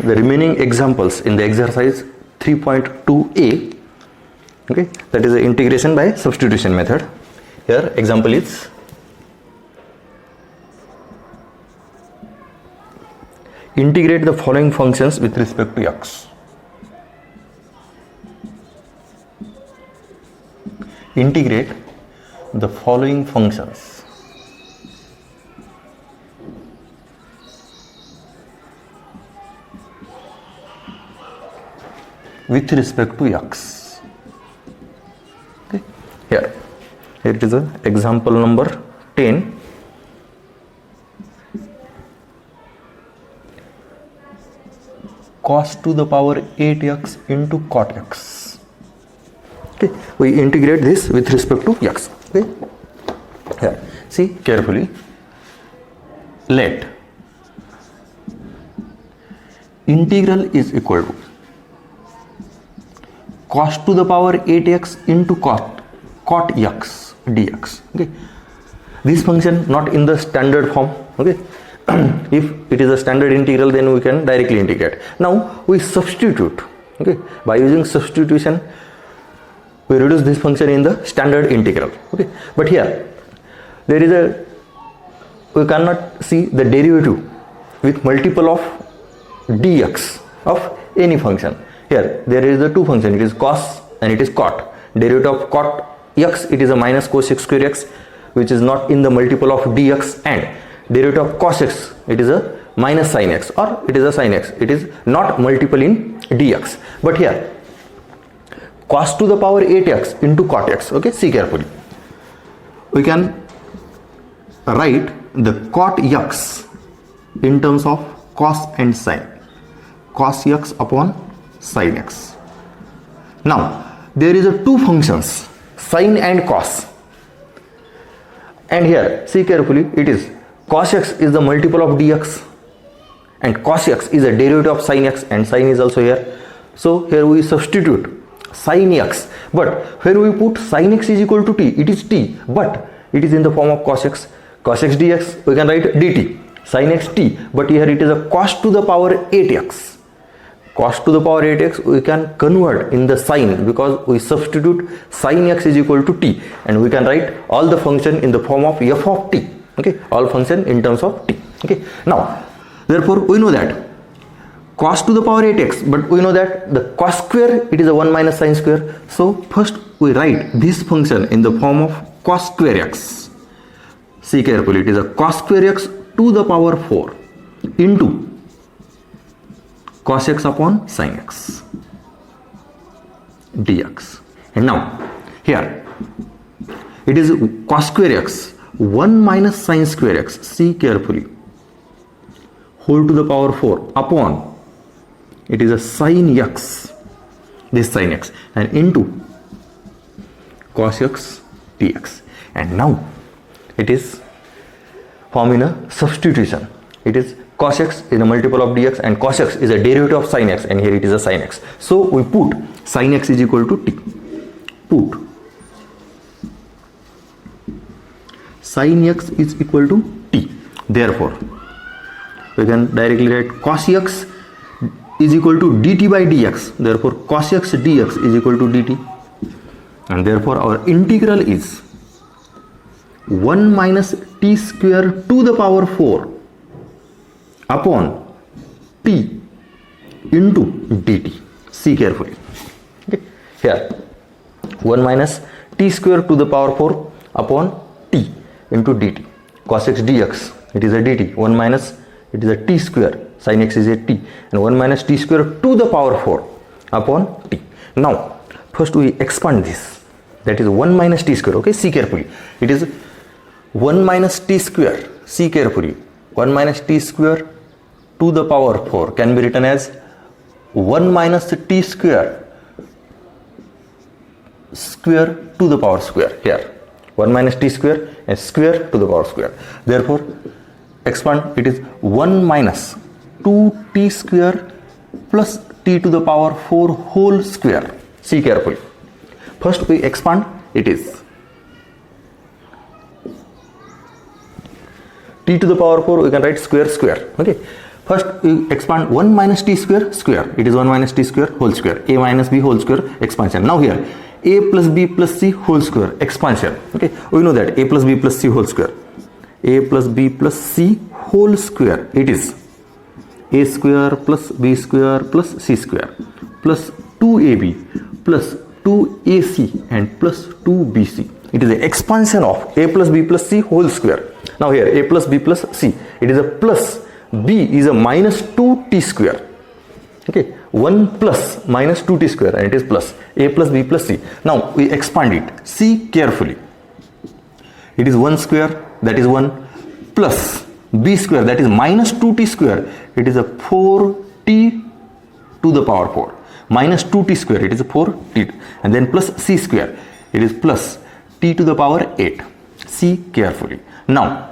the remaining examples in the exercise 3.2a, okay, that is the integration by substitution method. Here example is integrate the following functions with respect to x. Integrate the following functions with respect to x. Okay. Here it is a example number 10. Cos to the power 8x into cot x. Okay, we integrate this with respect to x. Okay, here see carefully. Let integral is equal to cos to the power 8x into cot x dx. Okay, this function not in the standard form. Okay, if it is a standard integral, then we can directly integrate. Now we substitute. Okay, by using substitution we reduce this function in the standard integral. Okay, but here there is a, we cannot see the derivative with multiple of dx of any function. Here there is the two function, it is cos and it is cot. Derivative of cot x, it is a minus cos x square x, which is not in the multiple of dx, and derivative of cos x, it is a minus sin x, or it is a sin x, it is not multiple in dx. But here cos to the power 8x into cot x. Okay, see carefully. We can write the cot x in terms of cos and sin. Cos x upon sin x. Now there is a two functions, sin and cos, and here see carefully, it is cos x is the multiple of dx and cos x is a derivative of sin x, and sin is also here. So here we substitute sin x, but where we put sin x is equal to t, it is t, but it is in the form of cos x dx, we can write dt, sin x t, but here it is a cos to the power 8x. Cos to the power 8x we can convert in the sin, because we substitute sin x is equal to t, and we can write all the function in the form of f of t. Okay, all function in terms of t. Okay, now therefore we know that cos to the power 8x, but we know that the cos square, it is a 1 minus sin square. So first we write this function in the form of cos square x. See carefully, it is a cos square x to the power 4 into cos x upon sin x dx. And now here it is cos square x 1 minus sin square x, see carefully, whole to the power 4 upon, it is a sin x, this sin x, and into cos x dx. And now it is formed in a substitution. It is cos x is a multiple of dx and cos x is a derivative of sin x, and here it is a sin x. So we put sin x is equal to t. Put sin x is equal to t. Therefore we can directly write cos x is equal to dt by dx. Therefore cos x dx is equal to dt, and therefore our integral is 1 minus t square to the power 4 upon t into dt. See carefully. Okay, here 1 minus t square to the power 4 upon t into dt. Cos x dx, it is a dt. 1 minus, it is a t square, sin x is a t, and 1 minus t square to the power 4 upon t. Now first we expand this, that is 1 minus t square. Okay, see carefully, it is 1 minus t square, see carefully, 1 minus t square to the power 4 can be written as 1 minus t square to the power square. Here 1 minus t square and square to the power square. Therefore expand, it is 1 minus 2t square plus t to the power 4 whole square. See carefully. First we expand, it is t to the power 4, we can write square. Okay, First we expand 1 minus t square square. It is 1 minus t square whole square. A minus b whole square expansion. Now here a plus b plus c whole square expansion. Okay, we know that a plus b plus c whole square. A plus b plus c whole square. It is a square plus b square plus c square plus 2ab plus 2ac and plus 2bc. It is the expansion of a plus b plus c whole square. Now here a plus b plus c, it is a plus, b is a minus 2t square. Okay, 1 plus minus 2t square and it is plus a plus b plus c. Now we expand it. See carefully. It is 1 square, that is 1, plus b square, that is minus 2t square. It is a 4t to the power 4. Minus 2t square, it is a 4t, and then plus c square, it is plus t to the power 8. See carefully. Now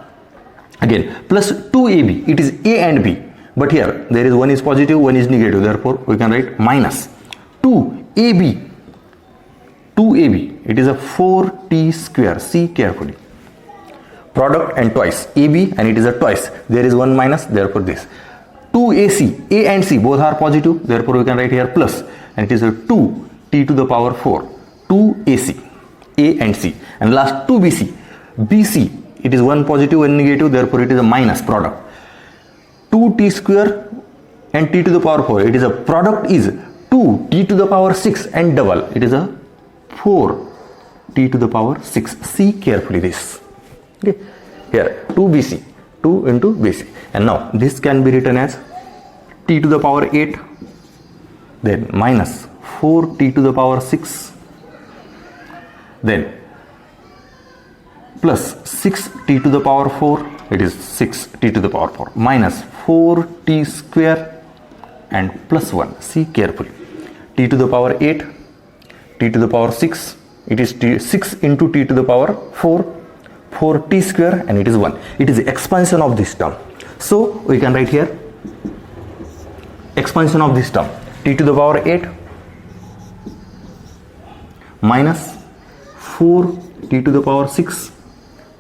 again plus 2ab, it is a and b, but here there is one is positive, one is negative, therefore we can write minus 2ab, it is a 4t square. See carefully. Product and twice, ab and it is a twice, there is one minus, therefore this. 2ac, a and c both are positive, therefore we can write here plus, and it is a 2t to the power 4, 2ac, a and c, and last 2bc, bc, it is one positive, one negative, therefore it is a minus product. 2t square and t to the power 4, it is a product is 2t to the power 6 and double, it is a 4t to the power 6. See carefully this. Okay, here 2bc, 2 into bc, and now this can be written as t to the power 8, then minus 4t to the power 6, then plus 6t to the power 4, it is 6t to the power 4, minus 4t square and plus 1. See carefully. T to the power 8, t to the power 6, it is 6 into t to the power 4, 4t square, and it is 1. It is the expansion of this term. So we can write here expansion of this term, t to the power 8 minus 4t to the power 6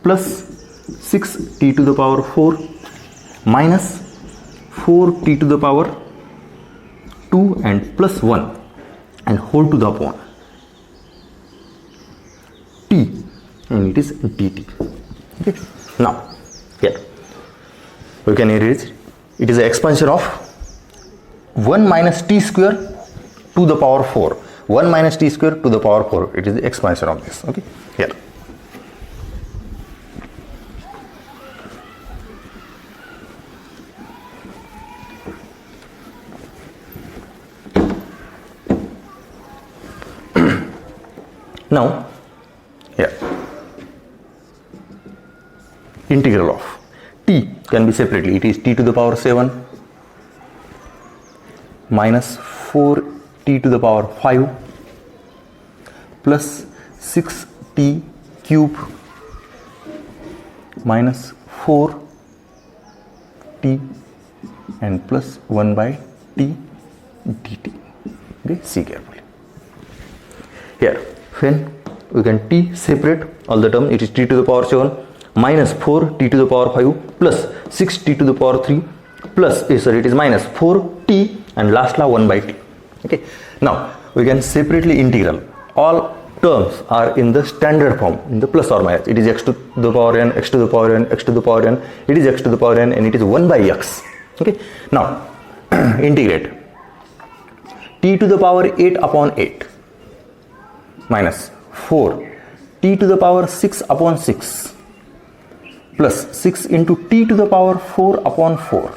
plus 6t to the power 4 minus 4t to the power 2 and plus 1 and whole to the upon t, and it is dt. Okay. Now here we can erase. It is the expansion of 1 minus t square to the power 4. 1 minus t square to the power 4. It is the expansion of this. Okay. Here. Now here integral of t can be separately. It is t to the power 7 minus 4t to the power 5 plus 6t cube minus 4t and plus 1 by t dt. Okay, see carefully. Here when we can t separate all the term, it is t to the power 7 minus 4t to the power 5 plus 6t to the power 3 plus sorry, it is minus 4t and last 1 by t. Okay, now we can separately integral. All terms are in the standard form, in the plus or minus. It is x to the power n, x to the power n, x to the power n, it is x to the power n, and it is 1 by x. Okay, now integrate t to the power 8 upon 8 minus 4 t to the power 6 upon 6 plus 6 into t to the power 4 upon 4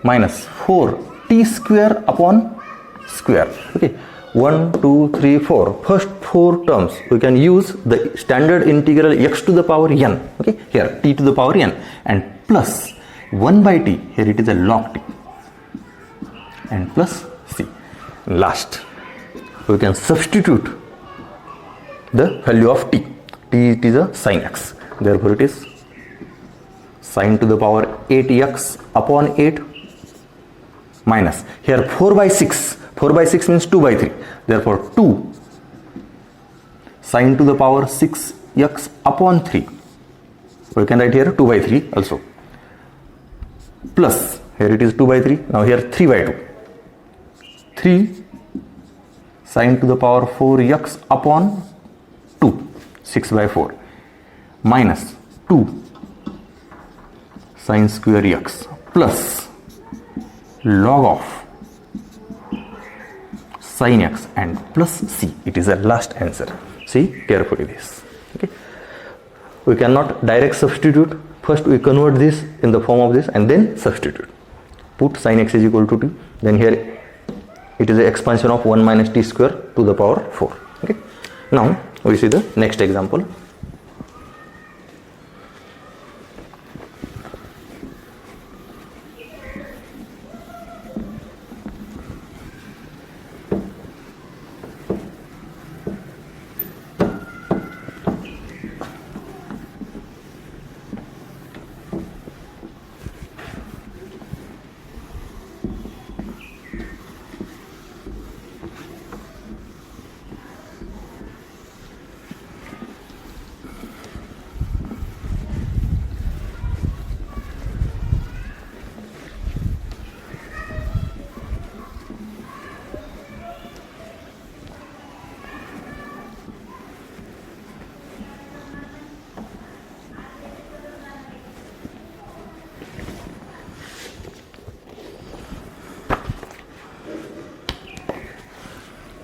minus 4 t square upon square. Okay, 1, 2, 3, 4. First 4 terms we can use the standard integral x to the power n. Okay, here t to the power n and plus 1 by t. Here it is a log t and plus c. Last we can substitute the value of t. T it is a sin x. Therefore it is sin to the power 8x upon 8 minus here 4 by 6. 4 by 6 means 2 by 3. Therefore 2 sin to the power 6x upon 3. We can write here 2 by 3 also plus Here it is 2 by 3. Now here 3 by 2. 3 sine to the power 4x upon 2, 6 by 4, minus 2 sine square x plus log of sin x and plus c. It is the last answer. See carefully this. Okay. We cannot direct substitute. First we convert this in the form of this and then substitute. Put sin x is equal to t. Then here it is the expansion of 1 minus t square to the power 4. Okay. Now we see the next example.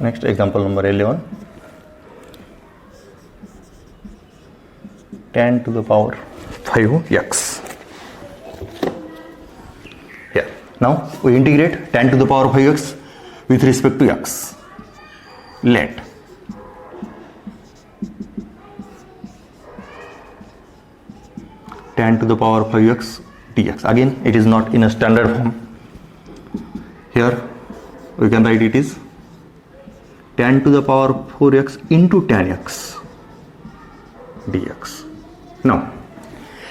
Next example number 11. Tan to the power 5x. Here. Now we integrate tan to the power 5x with respect to x. Let tan to the power 5x dx. Again it is not in a standard form. Here we can write it is tan to the power 4x into tan x dx. Now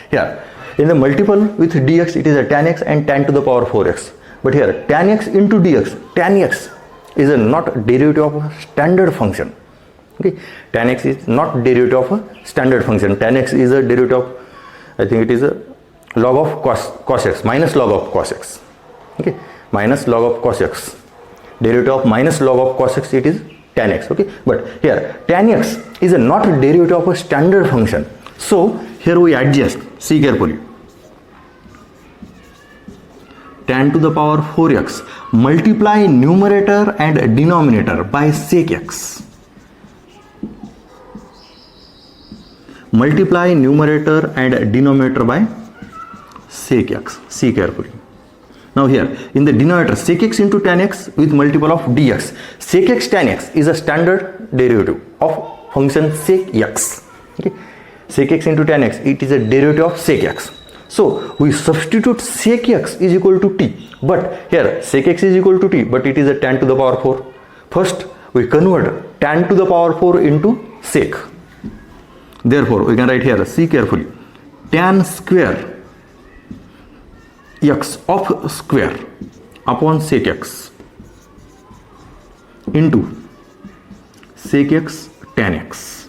here in the multiple with dx it is a tan x and tan to the power 4x, but here tan x into dx, tan x is a not derivative of a standard function. Okay, tan x is not derivative of a standard function. Tan x is a derivative of, I think it is a log of cos x minus log of cos x. Okay, minus log of cos x, derivative of minus log of cos x, it is tan x. Okay, but here tan x is a not derivative of a standard function, so here we adjust. See carefully. Tan to the power 4x, multiply numerator and denominator by sec x. Multiply numerator and denominator by sec x. See carefully. Now here in the denominator sec x into tan x with multiple of dx. Sec x tan x is a standard derivative of function sec x. Okay. Sec x into tan x, it is a derivative of sec x. So we substitute sec x is equal to t, but here sec x is equal to t, but it is a tan to the power 4. First we convert tan to the power 4 into sec. Therefore we can write here, see carefully, tan square x of square upon sec x into sec x tan x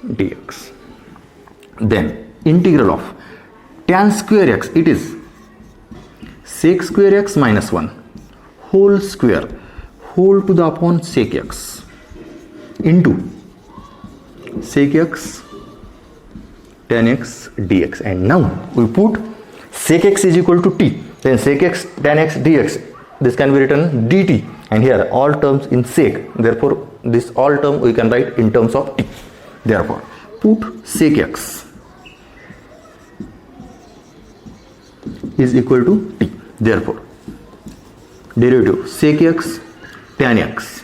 dx. Then integral of tan square x, it is sec square x minus 1 whole square whole to the upon sec x into sec x tan x dx. And now we put sec x is equal to t, then sec x tan x dx, this can be written dt, and here all terms in sec, therefore this all term we can write in terms of t. Therefore put sec x is equal to t. Therefore derivative sec x tan x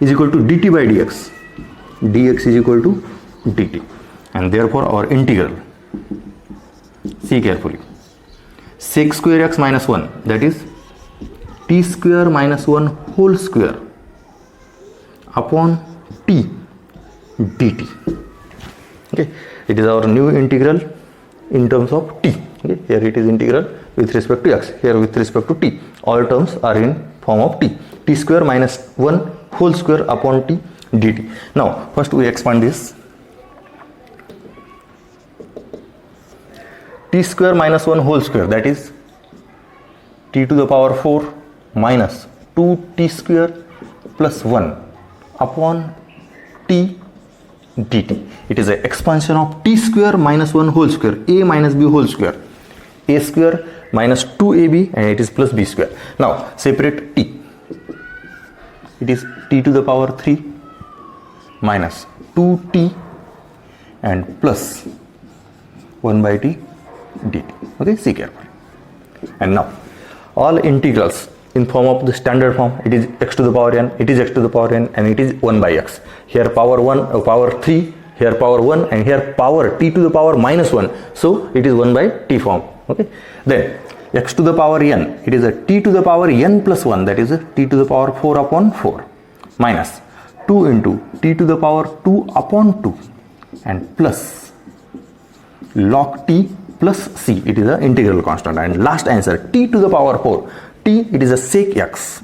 is equal to dt by dx, dx is equal to dt, and therefore our integral, see carefully, sec square x minus 1, that is t square minus 1 whole square upon t dt. Okay, it is our new integral in terms of t. Okay, here it is integral with respect to x, here with respect to t. All terms are in form of t. T square minus 1 whole square upon t dt. Now first we expand this. T square minus 1 whole square, that is t to the power 4 minus 2t square plus 1 upon t dt. It is an expansion of t square minus 1 whole square, a minus b whole square, a square minus 2ab, and it is plus b square. Now separate t. It is t to the power 3 minus 2t and plus 1 by t dt. Okay, see carefully. And now all integrals in form of the standard form, it is x to the power n, it is x to the power n, and it is 1 by x. Here power 1, power 3, here power 1, and here power t to the power minus 1. So it is 1 by t form. Okay. Then x to the power n, it is a t to the power n plus 1, that is a t to the power 4 upon 4 minus 2 into t to the power 2 upon 2 and plus log t plus c. It is an integral constant. And last answer, t to the power 4. T, it is a sec x.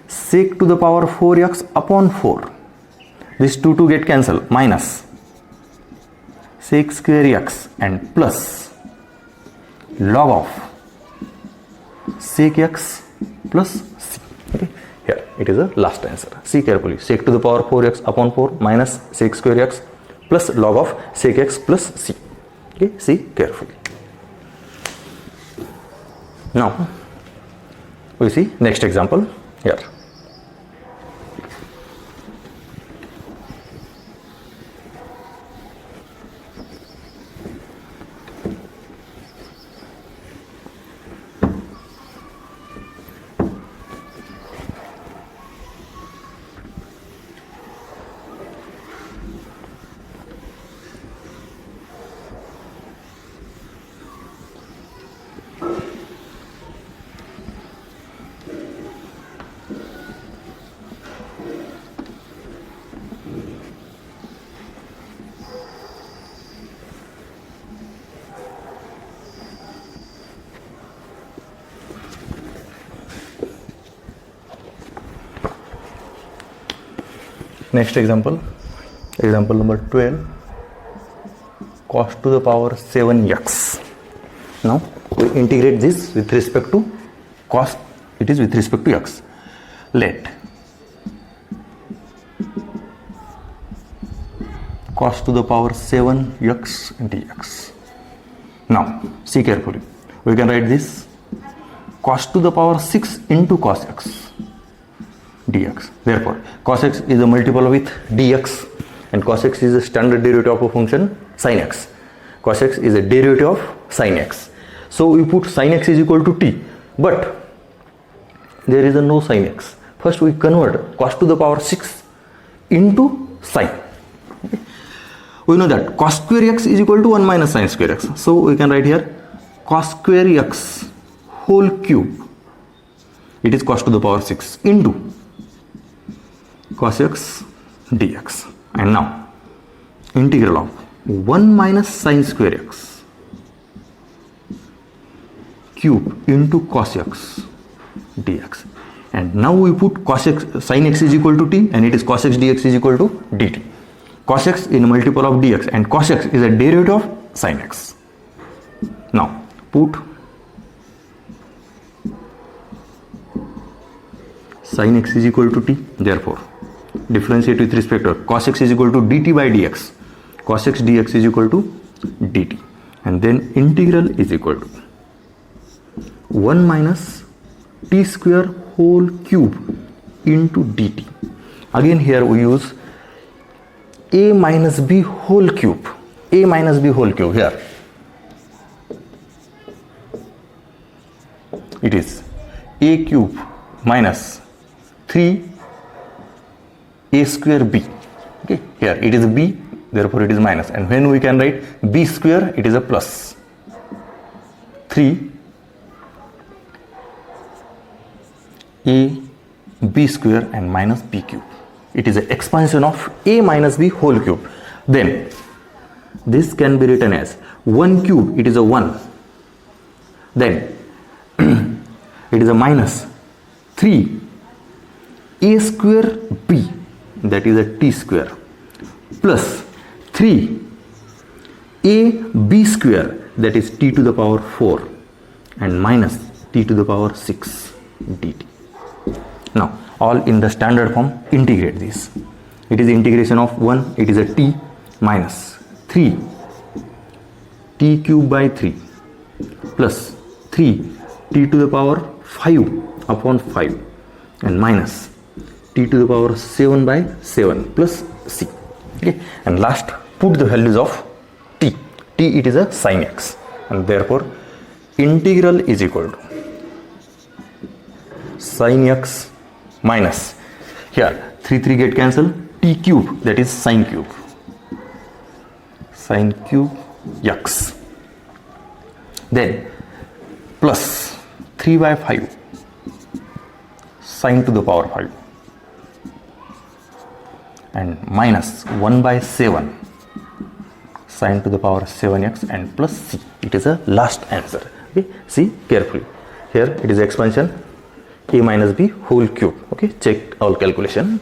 Sec to the power 4x upon 4. This 2 get cancelled. Minus sec square x and plus log of sec x plus c. Okay. Here it is a last answer. See carefully. Sec to the power 4x upon 4 minus sec square x plus log of sec x plus c. Okay. See carefully. Now we see next example here. Next example, example number 12, cos to the power 7x. Now we integrate this with respect to cos, it is with respect to x. Let cos to the power 7x dx. Now see carefully, we can write this cos to the power 6 into cos x dx. Therefore cos x is a multiple with dx, and cos x is a standard derivative of a function sin x. Cos x is a derivative of sin x. So we put sin x is equal to t, but there is a no sin x. First we convert cos to the power 6 into sin. Okay. We know that cos square x is equal to 1 minus sin square x. So we can write here cos square x whole cube, it is cos to the power 6 into cos x dx. And now integral of 1 minus sin square x cube into cos x dx. And now we put cos x, sin x is equal to t, and it is cos x dx is equal to dt. Cos x is a multiple of dx, and cos x is a derivative of sin x. Now put sin x is equal to t, therefore differentiate with respect to cos x is equal to dt by dx. Cos x dx is equal to dt, and then integral is equal to 1 minus t square whole cube into dt. Again here we use a minus b whole cube. A minus b whole cube, here it is a cube minus 3 a square b. Okay, here it is b, therefore it is minus, and when we can write b square, it is a plus 3 a b square and minus b cube. It is an expansion of a minus b whole cube. Then this can be written as 1 cube, it is a 1. Then it is a minus 3 a square b, that is a t square, plus 3 a b square, that is t to the power 4, and minus t t to the power 6 dt. Now all in the standard form, integrate this. It is integration of 1, it is a t minus 3 t cube by 3 plus 3 t to the power 5 upon 5 and minus t to the power 7 by 7 plus c. Okay, and last put the values of t. It is a sin x, and therefore integral is equal to sin x minus, here 3 get cancelled, t cube, that is sin cube x, then plus 3 by 5 sin to the power 5 and minus 1 by 7 sin to the power 7x and plus c. It is a last answer. Okay, see carefully, here it is expansion a minus b whole cube. Okay, check all calculation.